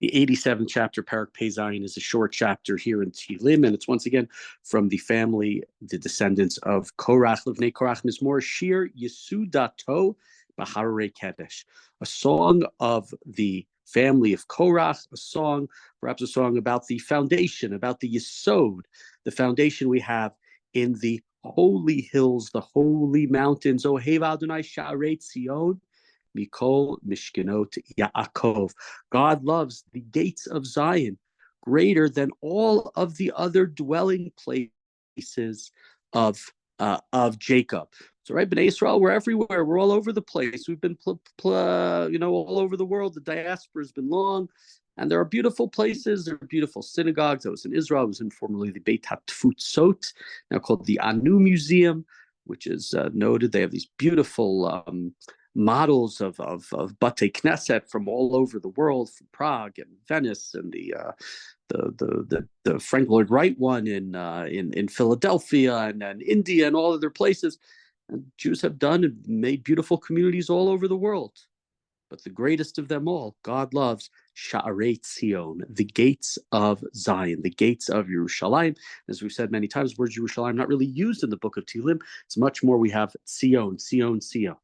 The 87th chapter, Parak Pei Zayin, is a short chapter here in Tehillim, and it's once again from the family, the descendants of Korach, Livnei Korach Mizmor Shir Yesudato Baharei Kedesh, a song of the family of Korach, a song, perhaps a song about the foundation, about the Yesod, the foundation we have in the holy hills, the holy mountains. Ohev Adonai Sha'arei Tzion, Mikol Mishkenot Yaakov. God loves the gates of Zion greater than all of the other dwelling places of Jacob. So, right, Bnei Israel, we're everywhere. We're all over the place. We've been, all over the world. The diaspora has been long, and there are beautiful places. There are beautiful synagogues. I was in Israel. I was in formerly the Beit HaTfutzot, now called the Anu Museum, which is noted. They have these beautiful models of Batei Knesset from all over the world, from Prague and Venice, and the Frank Lloyd Wright one in Philadelphia and India and all other places. And Jews have done and made beautiful communities all over the world. But the greatest of them all, God loves Sha'arei Tzion, the gates of Zion, the gates of Yerushalayim. As we've said many times, the word Yerushalayim not really used in the book of Tehillim. It's much more we have Tzion, Tzion, Tzion.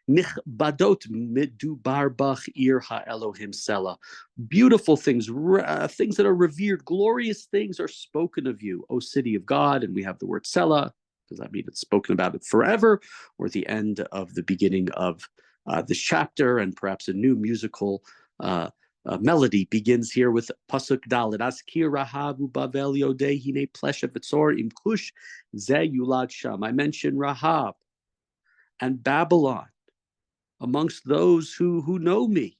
Nichbadot midubar bach ir ha'Elohim Sela. Beautiful things, things that are revered, glorious things are spoken of you, O city of God. And we have the word Sela. Does that mean it's spoken about it forever, or the end of the beginning of this chapter, and perhaps a new musical melody begins here with Pasuk Dalet. Askir Rahav uBavel Yodei Hine Plesha V'Tzor Im Kush Ze Yulad Sham. I mentioned Rahab and Babylon amongst those who know me.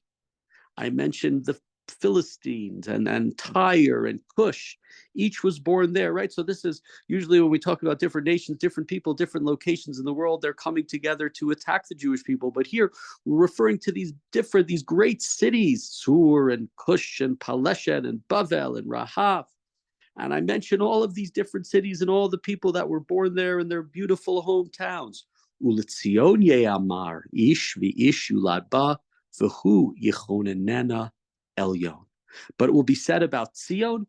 I mentioned the Philistines and Tyre and Cush. Each was born there, right? So this is usually when we talk about different nations, different people, different locations in the world, they're coming together to attack the Jewish people. But here we're referring to these great cities, Sur and Cush and Paleshet and Bavel and Rahav. And I mentioned all of these different cities and all the people that were born there in their beautiful hometowns. Uletzion ye'amar ish v'ish yulad ba v'hu yichonenena Elyon. But it will be said about Tzion,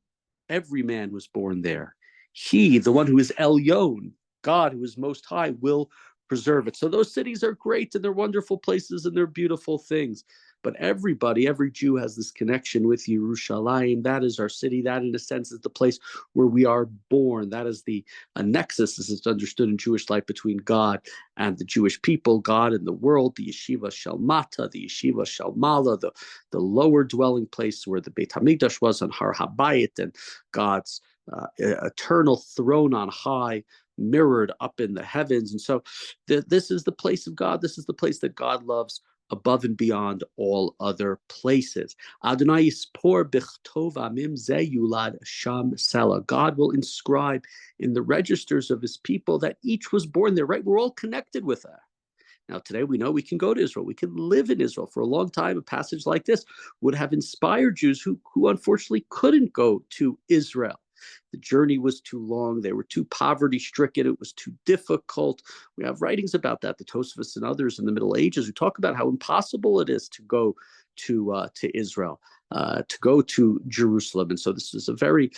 every man was born there. He, the one who is Elyon, God who is most high, will preserve it. So those cities are great and they're wonderful places and they're beautiful things. But everybody, every Jew has this connection with Yerushalayim. That is our city. That, in a sense, is the place where we are born. That is the nexus, as it's understood in Jewish life, between God and the Jewish people, God and the world, the Yeshiva Shalmata, the Yeshiva Shalmala, the lower dwelling place where the Beit HaMikdash was on Har HaBayit, and God's eternal throne on high, mirrored up in the heavens. And so this is the place of God. This is the place that God loves above and beyond all other places. Adonai yispor b'chtov amim ze yulad sham sela. God will inscribe in the registers of his people that each was born there, right? We're all connected with that. Now, today we know we can go to Israel. We can live in Israel. For a long time, a passage like this would have inspired Jews who unfortunately couldn't go to Israel. The journey was too long. They were too poverty-stricken. It was too difficult. We have writings about that, the Tosafos and others in the Middle Ages, who talk about how impossible it is to go to Israel, to go to Jerusalem. And so this is a very,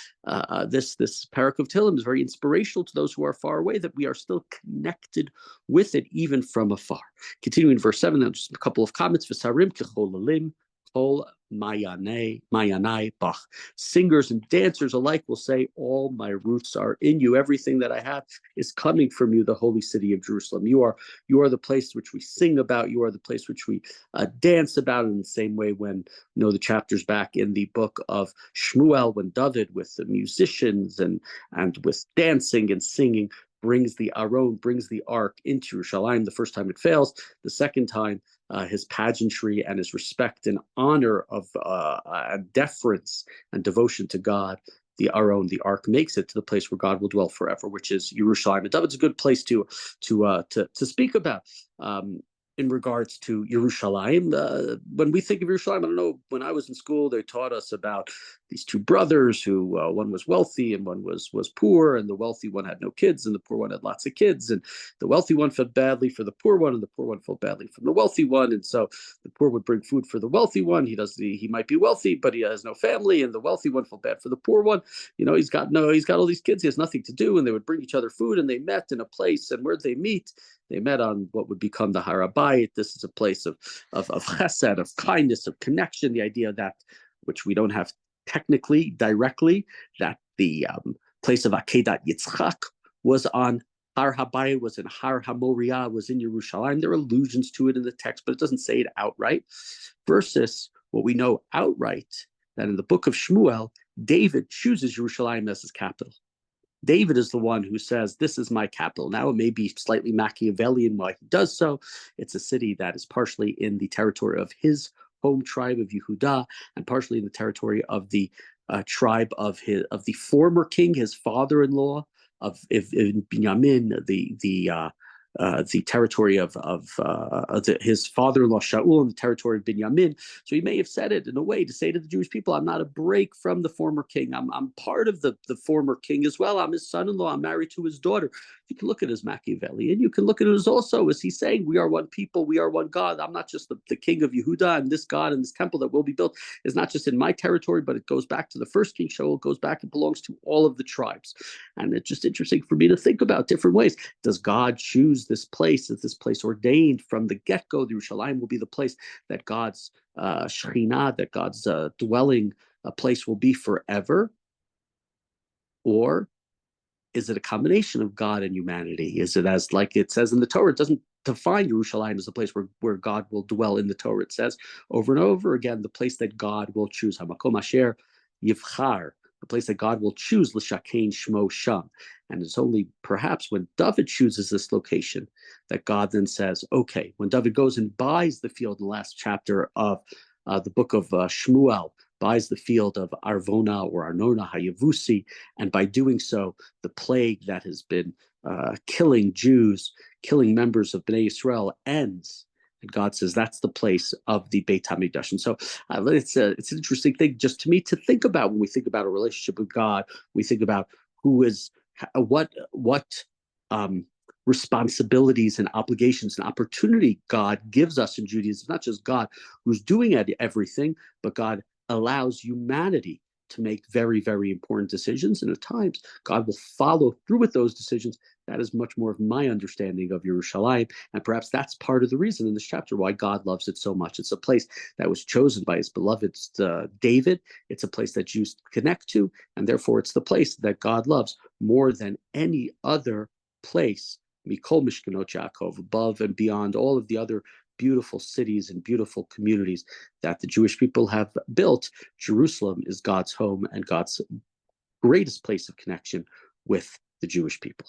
this Parak of Tehillim is very inspirational to those who are far away, that we are still connected with it, even from afar. Continuing in verse 7, just a couple of comments. V'sarim kechol alim, kol Mayanai Bach. Singers and dancers alike will say, all my roots are in you. Everything that I have is coming from you, the holy city of Jerusalem. You are the place which we sing about. You are the place which we dance about. In the same way, when the chapters back in the book of Shmuel, when David, with the musicians and with dancing and singing, brings the Aron, brings the ark into Yerushalayim. The first time it fails. The second time, his pageantry and his respect and honor of deference and devotion to God, the Aron, the ark, makes it to the place where God will dwell forever, which is Yerushalayim. And David's a good place to speak about in regards to Yerushalayim. When we think of Yerushalayim, I don't know, when I was in school, they taught us about these two brothers who one was wealthy and one was poor, and the wealthy one had no kids and the poor one had lots of kids, and the wealthy one felt badly for the poor one and the poor one felt badly for the wealthy one, and so the poor would bring food for the wealthy one. He might be wealthy, but he has no family, and the wealthy one felt bad for the poor one. He's got all these kids, he has nothing to do, and they would bring each other food, and they met in a place, and where did they meet? They met on what would become the Har HaBayit. This is a place of chesed, of kindness, of connection. The idea that, which we don't have technically directly, that the place of Akedat Yitzchak was on Har HaBayit, was in Har HaMoriah, was in Yerushalayim. There are allusions to it in the text, but it doesn't say it outright. Versus what we know outright, that in the book of Shmuel, David chooses Yerushalayim as his capital. David is the one who says, this is my capital. Now, it may be slightly Machiavellian why he does so. It's a city that is partially in the territory of his home tribe of Yehudah, and partially in the territory of the tribe of the former king, his father-in-law, of Binyamin, the territory of his father-in-law Shaul, and the territory of Binyamin. So he may have said it in a way to say to the Jewish people, I'm not a break from the former king. I'm part of the former king as well. I'm his son-in-law. I'm married to his daughter. You can look at it as Machiavellian. You can look at it as also, as he's saying, we are one people, we are one God. I'm not just the king of Yehudah, and this God and this temple that will be built is not just in my territory, but it goes back to the first king Shaul, it goes back, it belongs to all of the tribes. And it's just interesting for me to think about different ways. Does God choose this place? Is this place ordained from the get-go? The Yerushalayim will be the place that God's Shekhinah, that God's dwelling place will be forever? Or is it a combination of God and humanity? Is it, as like it says in the Torah, it doesn't define Yerushalayim as a place where God will dwell in the Torah. It says over and over again, the place that God will choose, Hamakom Asher Yivchar, the place that God will choose, L'shakein Shmo Sham. And it's only perhaps when David chooses this location that God then says, okay, when David goes and buys the field in the last chapter of the book of Shmuel, buys the field of Arvona or Arnona Hayavusi, and by doing so, the plague that has been killing Jews, killing members of Bnei Yisrael ends. And God says that's the place of the Beit HaMikdash. And so it's an interesting thing just to me to think about when we think about a relationship with God. We think about who is what responsibilities and obligations and opportunity God gives us in Judaism. Not just God who's doing everything, but God allows humanity to make very, very important decisions. And at times, God will follow through with those decisions. That is much more of my understanding of Yerushalayim. And perhaps that's part of the reason in this chapter why God loves it so much. It's a place that was chosen by his beloved David. It's a place that Jews connect to. And therefore, it's the place that God loves more than any other place. Mikol Mishkanot Yaakov, above and beyond all of the other beautiful cities and beautiful communities that the Jewish people have built. Jerusalem is God's home and God's greatest place of connection with the Jewish people.